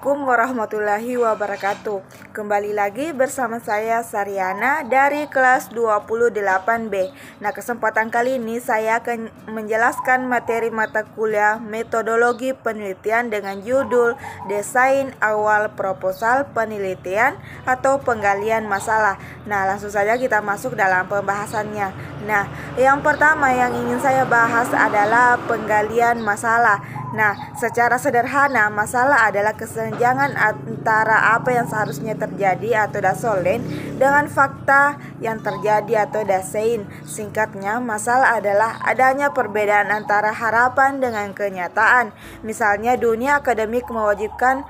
Assalamualaikum warahmatullahi wabarakatuh. Kembali lagi bersama saya Saryana dari kelas 28B. Nah, kesempatan kali ini saya akan menjelaskan materi mata kuliah metodologi penelitian dengan judul Desain Awal Proposal Penelitian atau Penggalian Masalah. Nah, langsung saja kita masuk dalam pembahasannya. Nah, yang pertama yang ingin saya bahas adalah penggalian masalah. Nah, secara sederhana, masalah adalah kesenjangan antara apa yang seharusnya terjadi atau dasolen dengan fakta yang terjadi atau dasein. Singkatnya, masalah adalah adanya perbedaan antara harapan dengan kenyataan. Misalnya, dunia akademik mewajibkan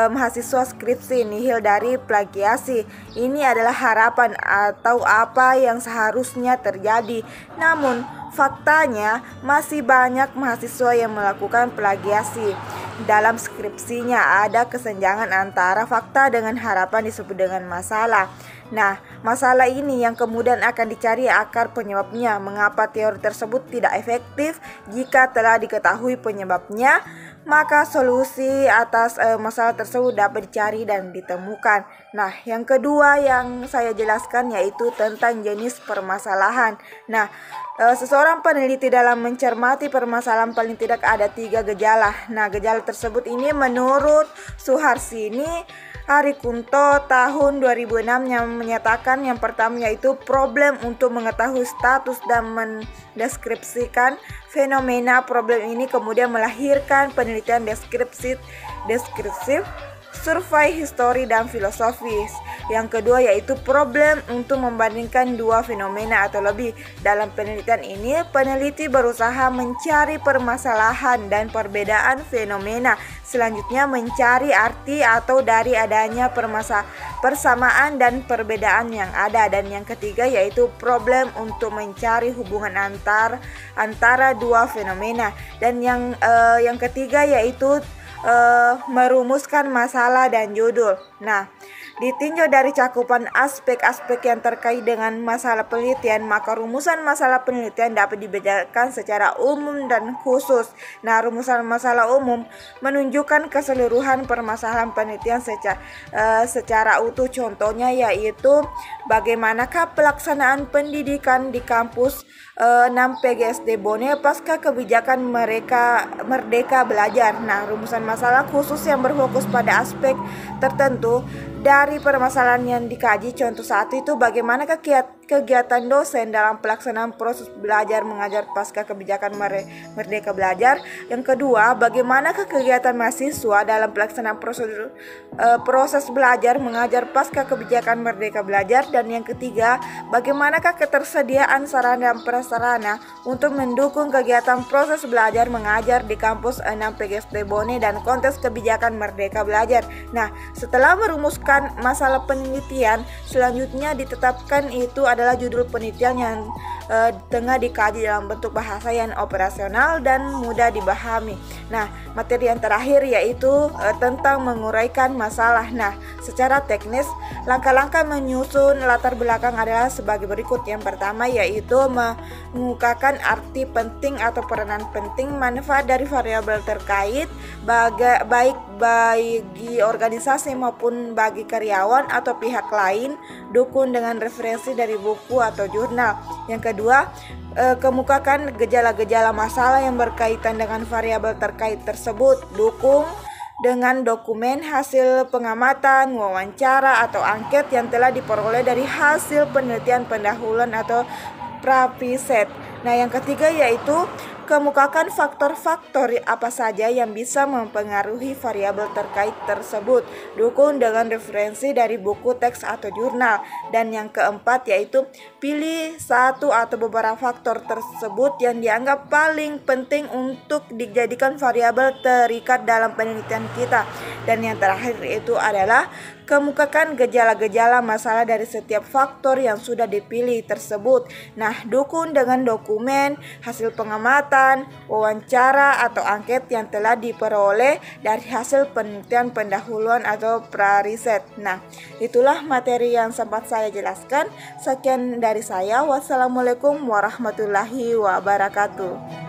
mahasiswa skripsi nihil dari plagiasi. Ini adalah harapan atau apa yang seharusnya terjadi. Namun, faktanya, masih banyak mahasiswa yang melakukan plagiasi. Dalam skripsinya ada kesenjangan antara fakta dengan harapan disebut dengan masalah. Nah, masalah ini yang kemudian akan dicari akar penyebabnya. Mengapa teori tersebut tidak efektif? Jika telah diketahui penyebabnya, maka solusi atas masalah tersebut dapat dicari dan ditemukan. Nah, yang kedua yang saya jelaskan yaitu tentang jenis permasalahan. Nah, seseorang peneliti dalam mencermati permasalahan paling tidak ada 3 gejala. Nah, gejala tersebut ini menurut Suharsini Harikunto tahun 2006 yang menyatakan yang pertama yaitu problem untuk mengetahui status dan mendeskripsikan fenomena. Problem ini kemudian melahirkan penelitian deskripsif, survei histori dan filosofis. Yang kedua yaitu problem untuk membandingkan dua fenomena atau lebih. Dalam penelitian ini, peneliti berusaha mencari permasalahan dan perbedaan fenomena. Selanjutnya mencari arti atau dari adanya persamaan dan perbedaan yang ada. Dan yang ketiga yaitu problem untuk mencari hubungan antara dua fenomena. Dan yang ketiga yaitu merumuskan masalah dan judul. Nah, ditinjau dari cakupan aspek-aspek yang terkait dengan masalah penelitian, maka rumusan masalah penelitian dapat dibedakan secara umum dan khusus. Nah, rumusan masalah umum menunjukkan keseluruhan permasalahan penelitian secara utuh. Contohnya yaitu bagaimanakah pelaksanaan pendidikan di kampus 6 PGSD Bone pasca kebijakan Merdeka Belajar. Nah, rumusan masalah khusus yang berfokus pada aspek tertentu dari permasalahan yang dikaji. Contoh satu itu bagaimana kegiatan dosen dalam pelaksanaan proses belajar mengajar pasca kebijakan Merdeka Belajar. Yang kedua, bagaimana kegiatan mahasiswa dalam pelaksanaan proses belajar mengajar pasca kebijakan Merdeka Belajar. Dan yang ketiga, bagaimanakah ketersediaan sarana dan prasarana untuk mendukung kegiatan proses belajar mengajar di kampus 6 PGSD Bone dan konteks kebijakan Merdeka Belajar. Nah, setelah merumuskan masalah penelitian, selanjutnya ditetapkan itu adalah judul penelitian yang tengah dikaji dalam bentuk bahasa yang operasional dan mudah dipahami. Nah, materi yang terakhir yaitu tentang menguraikan masalah. Nah, secara teknis, langkah-langkah menyusun latar belakang adalah sebagai berikut. Yang pertama yaitu mengemukakan arti penting atau peranan penting, manfaat dari variabel terkait, baik bagi organisasi maupun bagi karyawan atau pihak lain, dukung dengan referensi dari buku atau jurnal. Yang kedua, kemukakan gejala-gejala masalah yang berkaitan dengan variabel terkait tersebut, dukung dengan dokumen hasil pengamatan, wawancara atau angket yang telah diperoleh dari hasil penelitian pendahuluan atau prapiset. Nah, yang ketiga yaitu kemukakan faktor-faktor apa saja yang bisa mempengaruhi variabel terkait tersebut, dukung dengan referensi dari buku, teks atau jurnal. Dan yang keempat yaitu pilih satu atau beberapa faktor tersebut yang dianggap paling penting untuk dijadikan variabel terikat dalam penelitian kita. Dan yang terakhir itu adalah kemukakan gejala-gejala masalah dari setiap faktor yang sudah dipilih tersebut. Nah, dukung dengan dokumen, hasil pengamatan, wawancara atau angket yang telah diperoleh dari hasil penelitian pendahuluan atau prariset. Nah, itulah materi yang sempat saya jelaskan. Sekian dari saya. Wassalamualaikum warahmatullahi wabarakatuh.